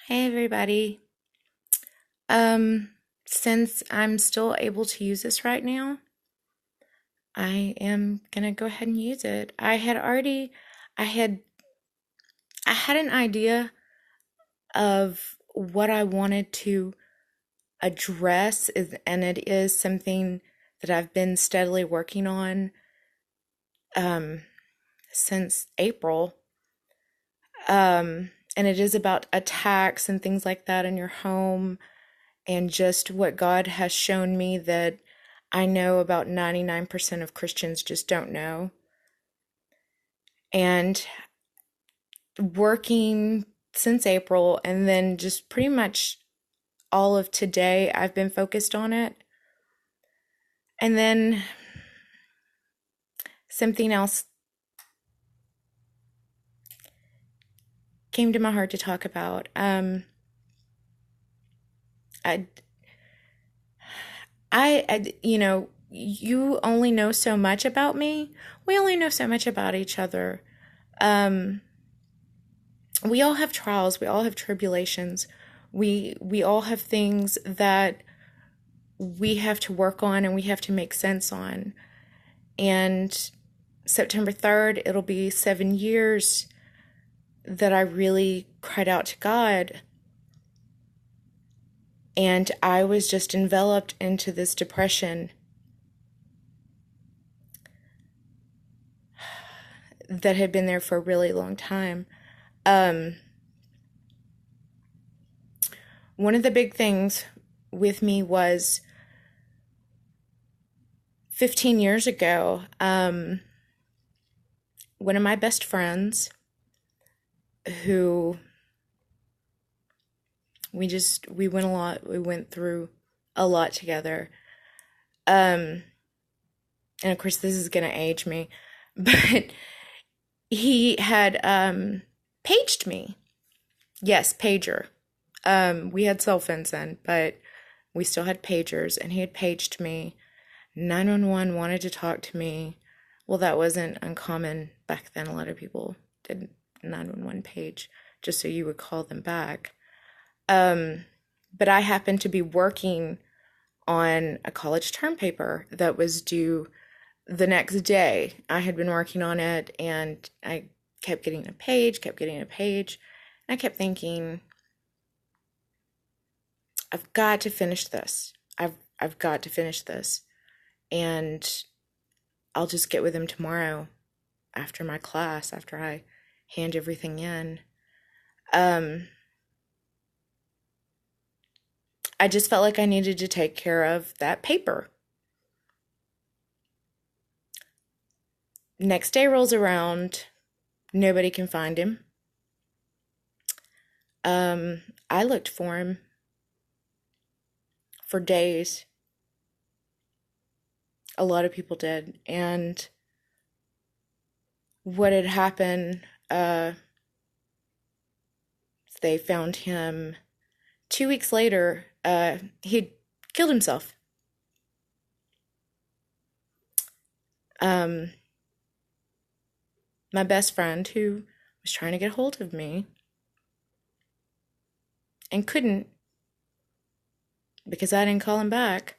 Hey everybody. Um, since I'm still able to use this right now, I am gonna go ahead and use it. I had I had an idea of what I wanted to address and it is something that I've been steadily working on um since April. And it is about attacks and things like that in your home and just what God has shown me that I know about 99% of Christians just don't know. And working since April and then just pretty much all of today, I've been focused on it. And then something else came to my heart to talk about. I, you only know so much about me. We only know so much about each other. Um, we all have trials, we all have tribulations. We all have things that we have to work on and we have to make sense on. And September 3rd, it'll be 7 years that I really cried out to God. And I was just enveloped into this depression that had been there for a really long time. Um, One of the big things with me was 15 years ago, one of my best friends who we went through a lot together. And of course this is gonna age me, but he had paged me. Yes, pager. We had cell phones then, but we still had pagers, and he had paged me. 911 wanted to talk to me. Well, that wasn't uncommon back then. A lot of people did 911 page just so you would call them back. But I happened to be working on a college term paper that was due the next day. I had been working on it and I kept getting a page, kept getting a page. And I kept thinking, I've got to finish this. I've got to finish this. And I'll just get with him tomorrow after my class, after I hand everything in. I just felt like I needed to take care of that paper. Next day rolls around, nobody can find him. I looked for him for days. A lot of people did. And what had happened, they found him 2 weeks later. He'd killed himself. My best friend, who was trying to get a hold of me and couldn't because I didn't call him back,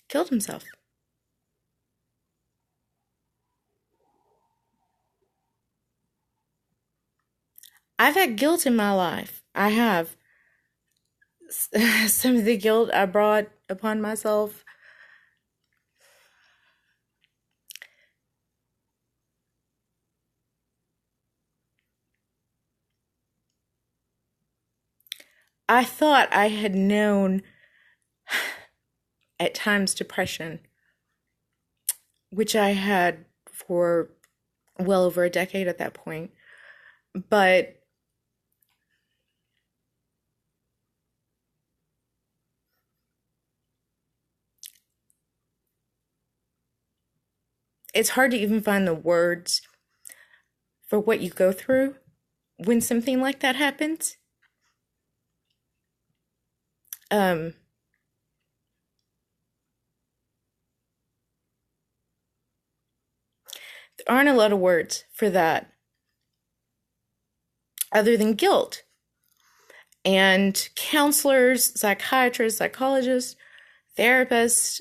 killed himself. I've had guilt in my life. I have. Some of the guilt I brought upon myself. I thought I had known at times depression, which I had for well over a decade at that point. But it's hard to even find the words for what you go through when something like that happens. Um, there aren't a lot of words for that. other than guilt. And counselors, psychiatrists, psychologists, therapists,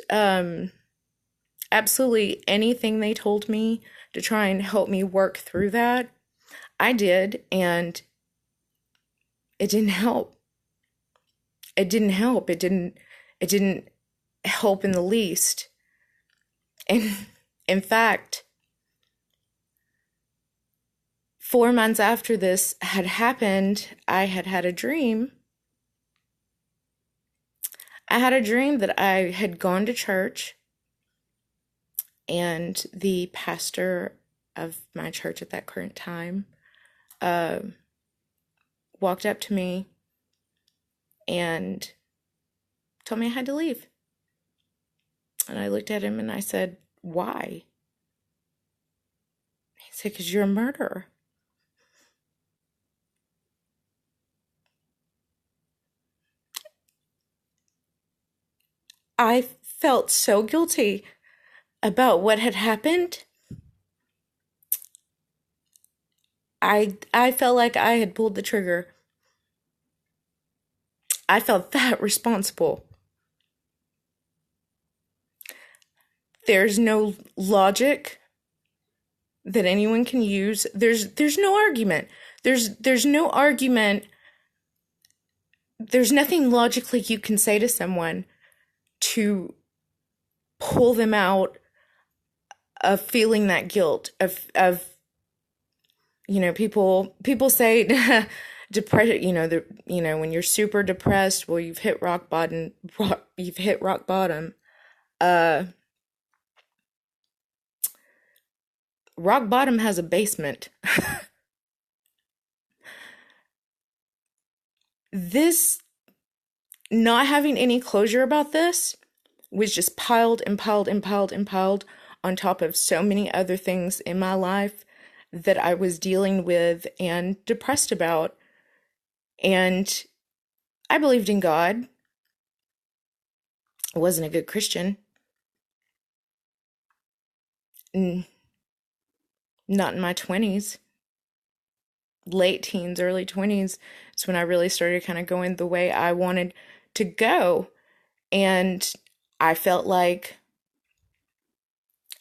absolutely anything they told me to try and help me work through that, I did, and it didn't help. It didn't help. It didn't help in the least. And in fact, 4 months after this had happened, I had a dream. I had a dream that I had gone to church, and the pastor of my church at that current time walked up to me and told me I had to leave. And I looked at him and I said, "Why?" He said, "Because you're a murderer." I felt so guilty about what had happened. I felt like I had pulled the trigger. I felt that responsible. There's no logic that anyone can use. There's no argument. There's no argument. There's nothing logically you can say to someone to pull them out of feeling that guilt of people say depression, when you're super depressed, well, you've hit rock bottom. You've hit rock bottom. Rock bottom has a basement. This, not having any closure about this, was just piled and piled and piled and piled on top of so many other things in my life that I was dealing with and depressed about. And I believed in God. I wasn't a good Christian. Not in my 20s. Late teens, early 20s is when I really started kind of going the way I wanted to go. And I felt like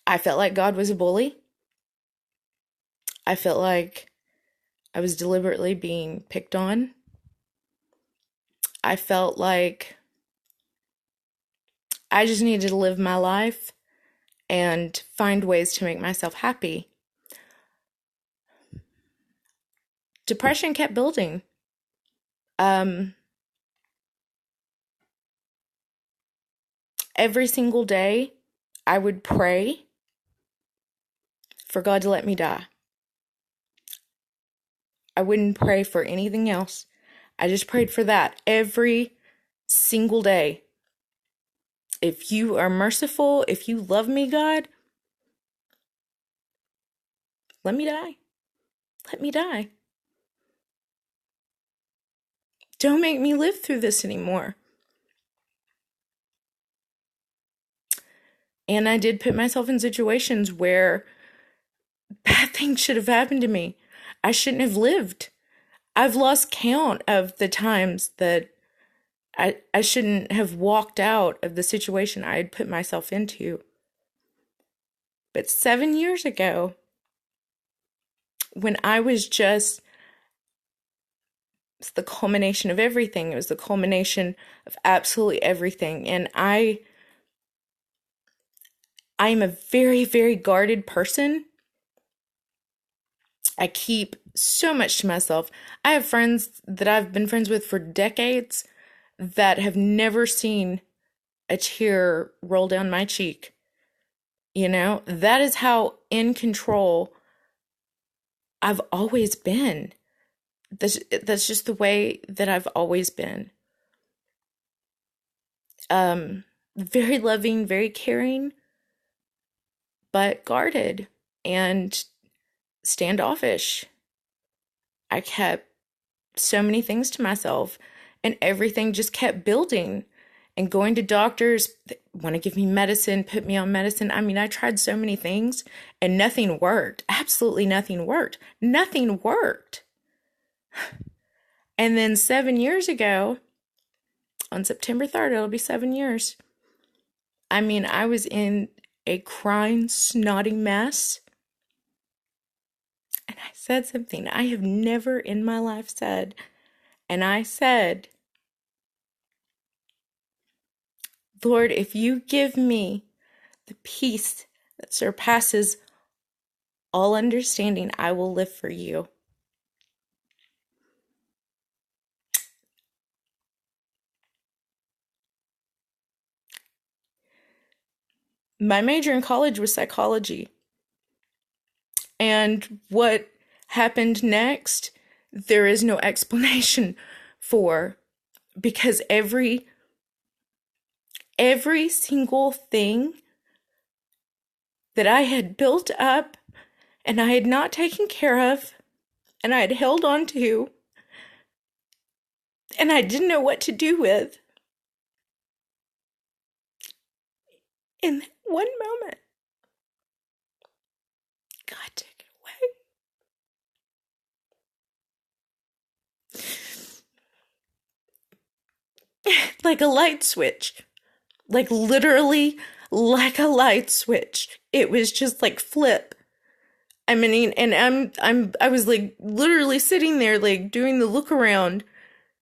God was a bully. I felt like I was deliberately being picked on. I felt like I just needed to live my life and find ways to make myself happy. Depression kept building. Every single day, I would pray for God to let me die. I wouldn't pray for anything else. I just prayed for that every single day. If you are merciful, if you love me, God, let me die. Let me die. Don't make me live through this anymore. And I did put myself in situations where bad things should have happened to me. I shouldn't have lived. I've lost count of the times that I shouldn't have walked out of the situation I had put myself into. But 7 years ago, when I was just, it's the culmination of everything. It was the culmination of absolutely everything. And I am a very, very guarded person. I keep so much to myself. I have friends that I've been friends with for decades that have never seen a tear roll down my cheek. That is how in control I've always been. That's just the way that I've always been. Very loving, very caring, but guarded and standoffish. I kept so many things to myself, and everything just kept building. And going to doctors, want to give me medicine, put me on medicine. I mean, I tried so many things and nothing worked. Absolutely nothing worked. Nothing worked. And then 7 years ago, on September 3rd, it'll be 7 years. I mean, I was in a crying, snotty mess. And I said something I have never in my life said. And I said, Lord, if you give me the peace that surpasses all understanding, I will live for you. My major in college was psychology. And what happened next, there is no explanation for, because every single thing that I had built up and I had not taken care of and I had held on to and I didn't know what to do with, in that one moment, God took it away. Like a light switch. Like literally like a light switch. It was just like flip. I mean, and I was like literally sitting there, like doing the look around,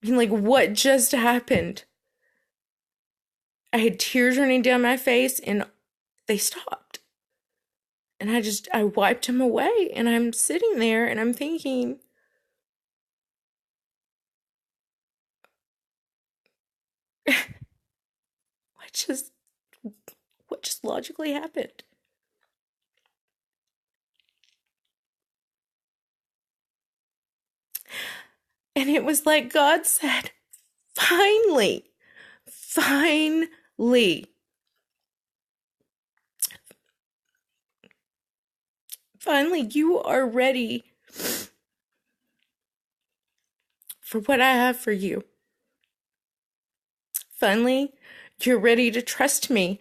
being like, what just happened? I had tears running down my face and they stopped. And I wiped them away, and I'm sitting there and I'm thinking, what just logically happened? And it was like God said, finally, finally, finally, you are ready for what I have for you. Finally, you're ready to trust me.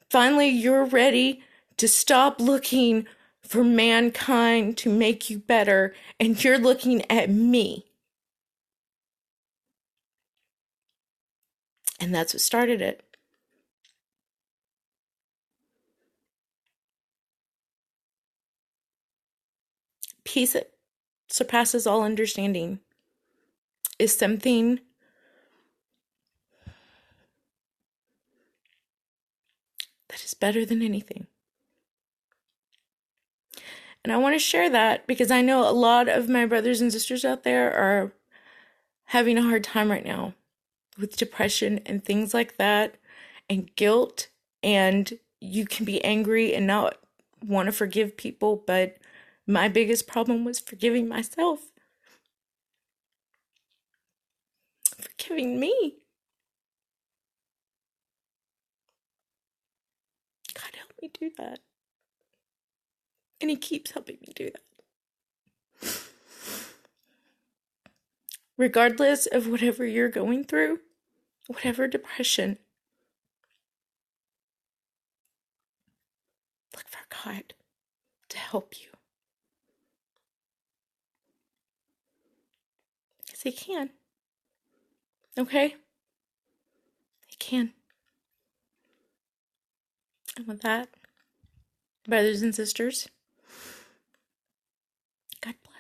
Finally, you're ready to stop looking for mankind to make you better, and you're looking at me. And that's what started it. Peace that surpasses all understanding is something that is better than anything. And I want to share that because I know a lot of my brothers and sisters out there are having a hard time right now with depression and things like that, and guilt, and you can be angry and not want to forgive people, but my biggest problem was forgiving myself, forgiving me. God help me do that. And he keeps helping me do that. Regardless of whatever you're going through, whatever depression, look for God to help you. Because he can. Okay? He can. And with that, brothers and sisters, God bless.